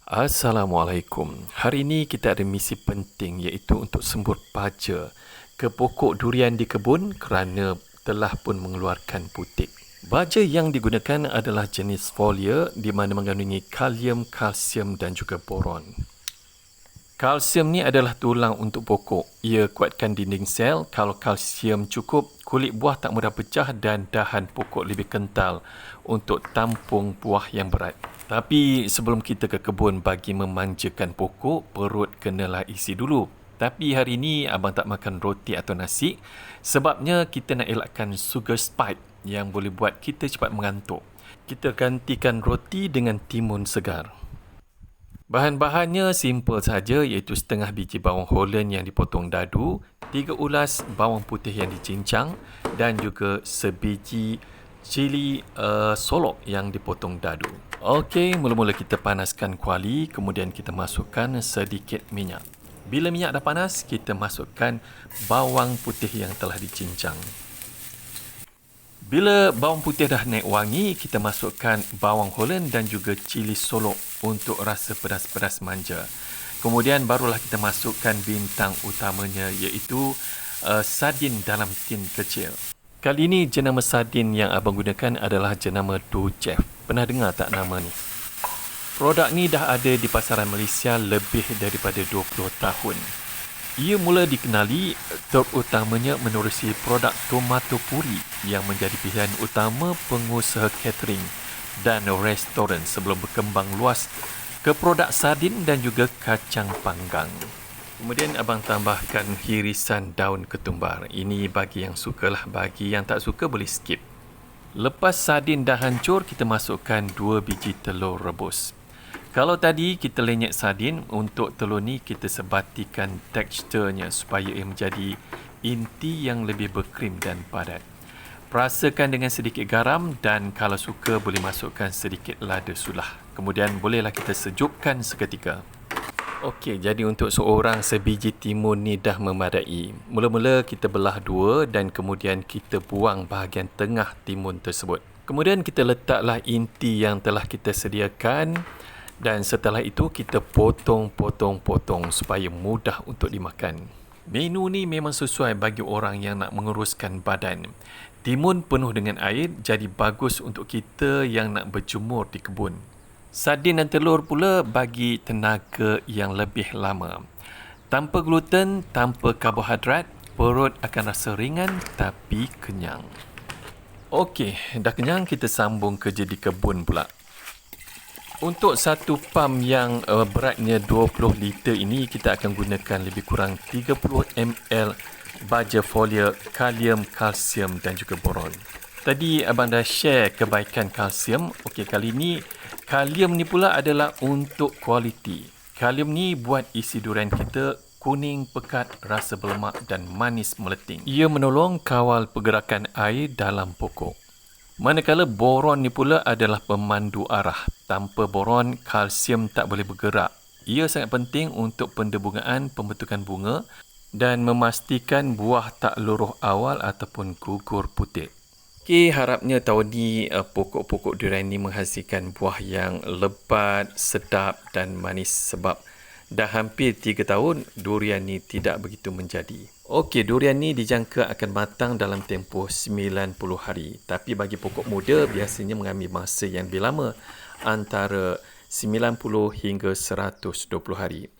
Assalamualaikum. Hari ini kita ada misi penting iaitu untuk sembur baja ke pokok durian di kebun kerana telah pun mengeluarkan putik. Baja yang digunakan adalah jenis folia di mana mengandungi kalium, kalsium dan juga boron. Kalsium ni adalah tulang untuk pokok. Ia kuatkan dinding sel. Kalau kalsium cukup, kulit buah tak mudah pecah dan dahan pokok lebih kental untuk tampung buah yang berat. Tapi sebelum kita ke kebun bagi memanjakan pokok, perut kenalah isi dulu. Tapi hari ini abang tak makan roti atau nasi sebabnya kita nak elakkan sugar spike yang boleh buat kita cepat mengantuk. Kita gantikan roti dengan timun segar. Bahan-bahannya simple saja iaitu setengah biji bawang Holland yang dipotong dadu, 3 ulas bawang putih yang dicincang dan juga sebiji cili solok yang dipotong dadu. Okey, mula-mula kita panaskan kuali, kemudian kita masukkan sedikit minyak. Bila minyak dah panas, kita masukkan bawang putih yang telah dicincang. Bila bawang putih dah naik wangi, kita masukkan bawang Holland dan juga cili solok untuk rasa pedas-pedas manja. Kemudian barulah kita masukkan bintang utamanya iaitu sardin dalam tin kecil. Kali ini jenama sardin yang abang gunakan adalah jenama Duchef. Pernah dengar tak nama ni? Produk ni dah ada di pasaran Malaysia lebih daripada 20 tahun. Ia mula dikenali terutamanya menerusi produk tomato puri yang menjadi pilihan utama pengusaha catering dan restoran sebelum berkembang luas ke produk sardin dan juga kacang panggang. Kemudian abang tambahkan hirisan daun ketumbar. Ini bagi yang sukalah, bagi yang tak suka boleh skip. Lepas sardin dah hancur, kita masukkan 2 biji telur rebus. Kalau tadi kita lenyek sardin, untuk telur ni kita sebatikan teksturnya supaya ia menjadi inti yang lebih berkrim dan padat. Perasakan dengan sedikit garam dan kalau suka boleh masukkan sedikit lada sulah. Kemudian bolehlah kita sejukkan seketika. Okey, jadi untuk seorang sebiji timun ni dah memadai. Mula-mula kita belah dua dan kemudian kita buang bahagian tengah timun tersebut. Kemudian kita letaklah inti yang telah kita sediakan dan setelah itu kita potong-potong-potong supaya mudah untuk dimakan. Menu ni memang sesuai bagi orang yang nak menguruskan badan. Timun penuh dengan air jadi bagus untuk kita yang nak berjemur di kebun. Sardin dan telur pula bagi tenaga yang lebih lama. Tanpa gluten, tanpa karbohidrat, perut akan rasa ringan tapi kenyang. Okey, dah kenyang, kita sambung kerja di kebun pula. Untuk satu pam yang beratnya 20 liter ini, kita akan gunakan lebih kurang 30 ml baja folia, kalium, kalsium dan juga boron. Tadi abang dah share kebaikan kalsium. Okey, kali ini kalium ni pula adalah untuk kualiti. Kalium ni buat isi durian kita kuning pekat, rasa berlemak dan manis meleting. Ia menolong kawal pergerakan air dalam pokok. Manakala boron ni pula adalah pemandu arah. Tanpa boron, kalsium tak boleh bergerak. Ia sangat penting untuk pendebungaan pembentukan bunga dan memastikan buah tak luruh awal ataupun gugur putik. Okey, harapnya tahun ni pokok-pokok durian ni menghasilkan buah yang lebat, sedap dan manis sebab dah hampir 3 tahun durian ni tidak begitu menjadi. Okey, durian ni dijangka akan matang dalam tempoh 90 hari. Tapi bagi pokok muda biasanya mengambil masa yang lebih lama, antara 90 hingga 120 hari.